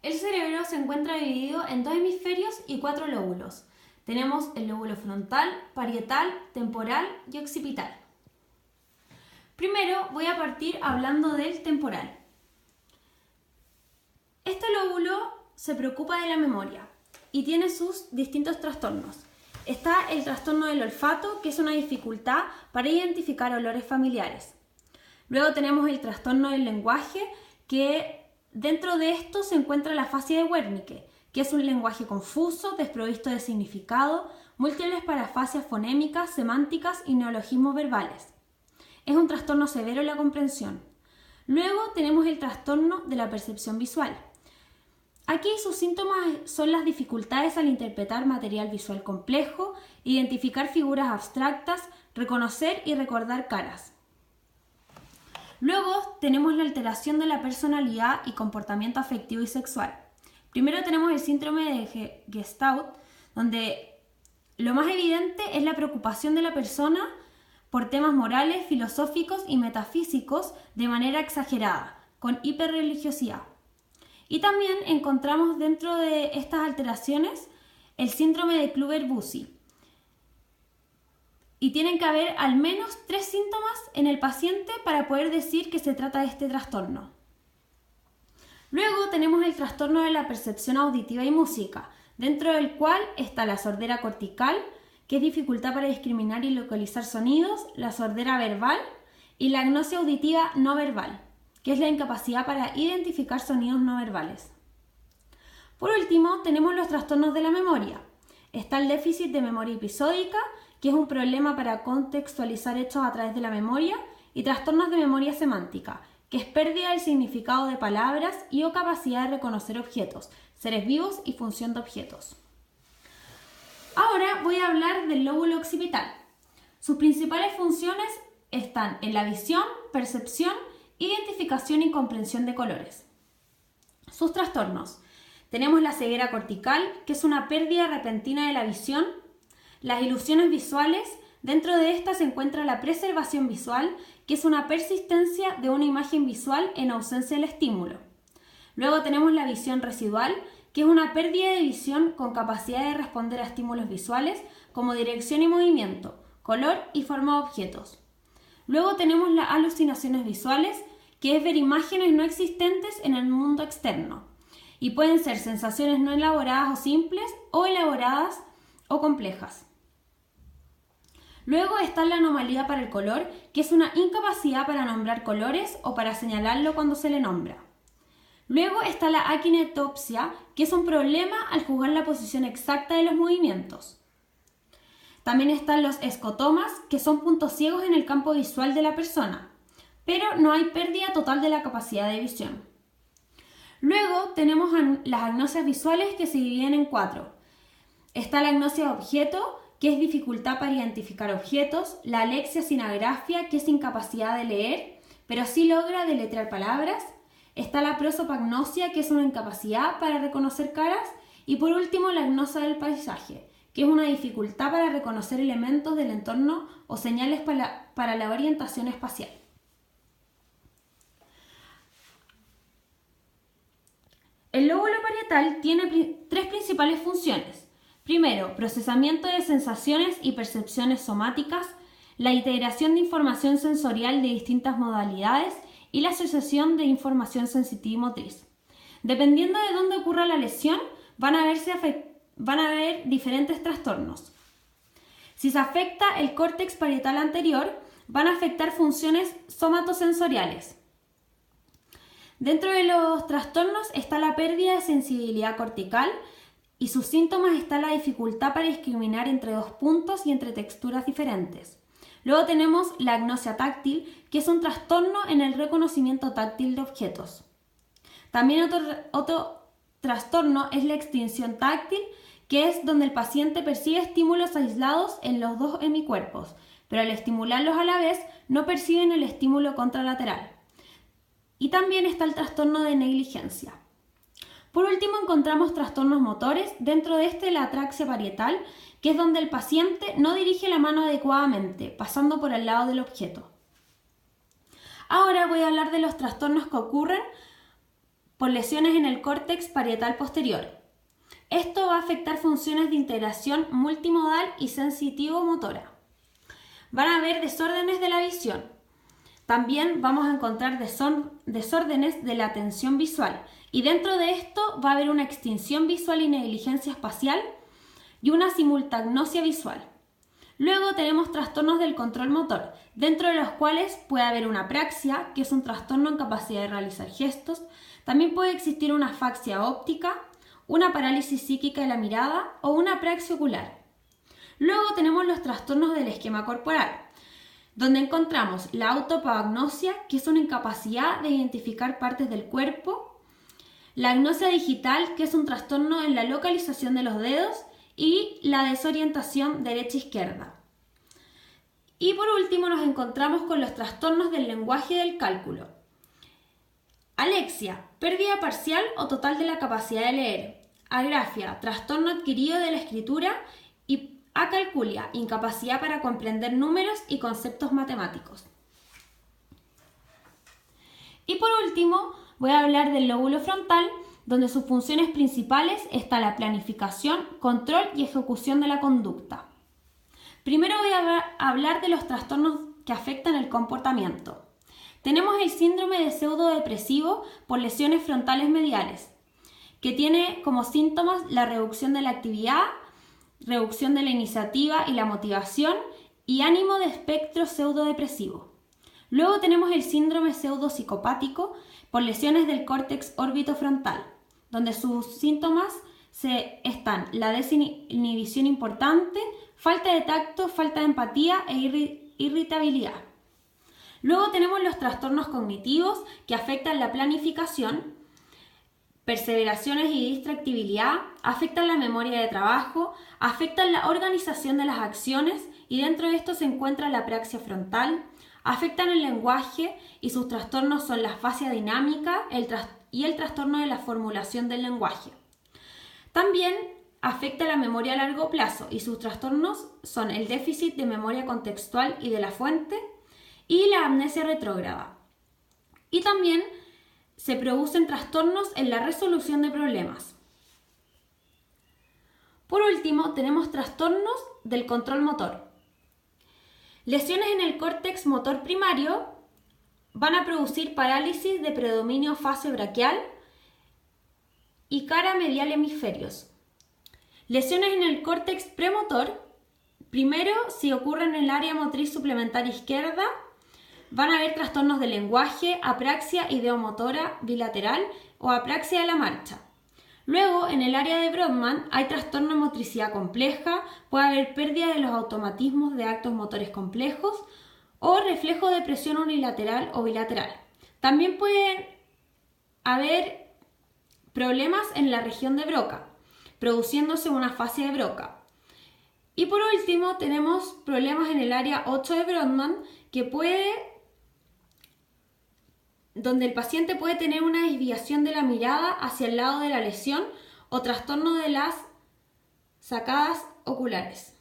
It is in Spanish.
El cerebro se encuentra dividido en dos hemisferios y cuatro lóbulos. Tenemos el lóbulo frontal, parietal, temporal y occipital. Primero voy a partir hablando del temporal. Este lóbulo se preocupa de la memoria y tiene sus distintos trastornos. Está el trastorno del olfato, que es una dificultad para identificar olores familiares. Luego tenemos el trastorno del lenguaje, que dentro de esto se encuentra la afasia de Wernicke, que es un lenguaje confuso, desprovisto de significado, múltiples parafasias fonémicas, semánticas y neologismos verbales. Es un trastorno severo en la comprensión. Luego tenemos el trastorno de la percepción visual. Aquí sus síntomas son las dificultades al interpretar material visual complejo, identificar figuras abstractas, reconocer y recordar caras. Luego tenemos la alteración de la personalidad y comportamiento afectivo y sexual. Primero tenemos el síndrome de Gestalt, donde lo más evidente es la preocupación de la persona por temas morales, filosóficos y metafísicos de manera exagerada, con hiperreligiosidad. Y también encontramos dentro de estas alteraciones el síndrome de Kluver-Bucy. Y tienen que haber al menos 3 síntomas en el paciente para poder decir que se trata de este trastorno. Luego tenemos el trastorno de la percepción auditiva y música, dentro del cual está la sordera cortical, que es dificultad para discriminar y localizar sonidos, la sordera verbal y la agnosia auditiva no verbal, que es la incapacidad para identificar sonidos no verbales. Por último, tenemos los trastornos de la memoria. Está el déficit de memoria episódica, que es un problema para contextualizar hechos a través de la memoria, y trastornos de memoria semántica, que es pérdida del significado de palabras y o capacidad de reconocer objetos, seres vivos y función de objetos. Ahora voy a hablar del lóbulo occipital. Sus principales funciones están en la visión, percepción, identificación y comprensión de colores. Sus trastornos. Tenemos la ceguera cortical, que es una pérdida repentina de la visión. Las ilusiones visuales. Dentro de esta se encuentra la preservación visual, que es una persistencia de una imagen visual en ausencia del estímulo. Luego tenemos la visión residual, que es una pérdida de visión con capacidad de responder a estímulos visuales como dirección y movimiento, color y forma de objetos. Luego tenemos las alucinaciones visuales, que es ver imágenes no existentes en el mundo externo. Y pueden ser sensaciones no elaboradas o simples, o elaboradas o complejas. Luego está la anomalía para el color, que es una incapacidad para nombrar colores o para señalarlo cuando se le nombra. Luego está la akinetopsia, que es un problema al juzgar la posición exacta de los movimientos. También están los escotomas, que son puntos ciegos en el campo visual de la persona, pero no hay pérdida total de la capacidad de visión. Luego tenemos las agnosias visuales, que se dividen en 4. Está la agnosia de objeto, que es dificultad para identificar objetos, la alexia sin agrafia, que es incapacidad de leer, pero sí logra deletrear palabras. Está la prosopagnosia, que es una incapacidad para reconocer caras, y por último la agnosia del paisaje, que es una dificultad para reconocer elementos del entorno o señales para la orientación espacial. El lóbulo parietal tiene 3 principales funciones. Primero, procesamiento de sensaciones y percepciones somáticas, la integración de información sensorial de distintas modalidades y la asociación de información sensitiva y motriz. Dependiendo de dónde ocurra la lesión, van a haber diferentes trastornos. Si se afecta el córtex parietal anterior, van a afectar funciones somatosensoriales. Dentro de los trastornos está la pérdida de sensibilidad cortical, y sus síntomas está la dificultad para discriminar entre 2 puntos y entre texturas diferentes. Luego tenemos la agnosia táctil, que es un trastorno en el reconocimiento táctil de objetos. También otro trastorno es la extinción táctil, que es donde el paciente percibe estímulos aislados en los 2 hemicuerpos, pero al estimularlos a la vez no perciben el estímulo contralateral. Y también está el trastorno de negligencia. Por último, encontramos trastornos motores, dentro de este la atraxia parietal, que es donde el paciente no dirige la mano adecuadamente, pasando por el lado del objeto. Ahora voy a hablar de los trastornos que ocurren por lesiones en el córtex parietal posterior. Esto va a afectar funciones de integración multimodal y sensitivo-motora. Van a haber desórdenes de la visión. También vamos a encontrar desórdenes de la atención visual. Y dentro de esto va a haber una extinción visual y negligencia espacial y una simultagnosia visual. Luego tenemos trastornos del control motor, dentro de los cuales puede haber una apraxia, que es un trastorno en capacidad de realizar gestos. También puede existir una afaxia óptica, una parálisis psíquica de la mirada o una apraxia ocular. Luego tenemos los trastornos del esquema corporal, donde encontramos la autopagnosia, que es una incapacidad de identificar partes del cuerpo, la agnosia digital, que es un trastorno en la localización de los dedos, y la desorientación derecha-izquierda. Y por último nos encontramos con los trastornos del lenguaje y del cálculo. Alexia, pérdida parcial o total de la capacidad de leer. Agrafia, trastorno adquirido de la escritura. Y acalculia, incapacidad para comprender números y conceptos matemáticos. Y por último voy a hablar del lóbulo frontal, donde sus funciones principales está la planificación, control y ejecución de la conducta. Primero voy a hablar de los trastornos que afectan el comportamiento. Tenemos el síndrome de pseudodepresivo por lesiones frontales mediales, que tiene como síntomas la reducción de la actividad, reducción de la iniciativa y la motivación y ánimo de espectro pseudodepresivo. Luego tenemos el síndrome pseudopsicopático por lesiones del córtex órbitofrontal, donde sus síntomas están la desinhibición importante, falta de tacto, falta de empatía e irritabilidad. Luego tenemos los trastornos cognitivos que afectan la planificación, perseveraciones y distractibilidad, afectan la memoria de trabajo, afectan la organización de las acciones y dentro de esto se encuentra la apraxia frontal, afectan el lenguaje y sus trastornos son la afasia dinámica y el trastorno de la formulación del lenguaje. También afecta la memoria a largo plazo y sus trastornos son el déficit de memoria contextual y de la fuente y la amnesia retrógrada. Y también se producen trastornos en la resolución de problemas. Por último, tenemos trastornos del control motor. Lesiones en el córtex motor primario van a producir parálisis de predominio facio-braquial y cara medial hemisferios. Lesiones en el córtex premotor, primero, si ocurren en el área motriz suplementaria izquierda, van a haber trastornos de lenguaje, apraxia ideomotora bilateral o apraxia de la marcha. Luego, en el área de Brodmann hay trastorno de motricidad compleja, puede haber pérdida de los automatismos de actos motores complejos o reflejo de presión unilateral o bilateral. También pueden haber problemas en la región de Broca, produciéndose una afasia de Broca. Y por último tenemos problemas en el área 8 de Brodmann donde el paciente puede tener una desviación de la mirada hacia el lado de la lesión o trastorno de las sacadas oculares.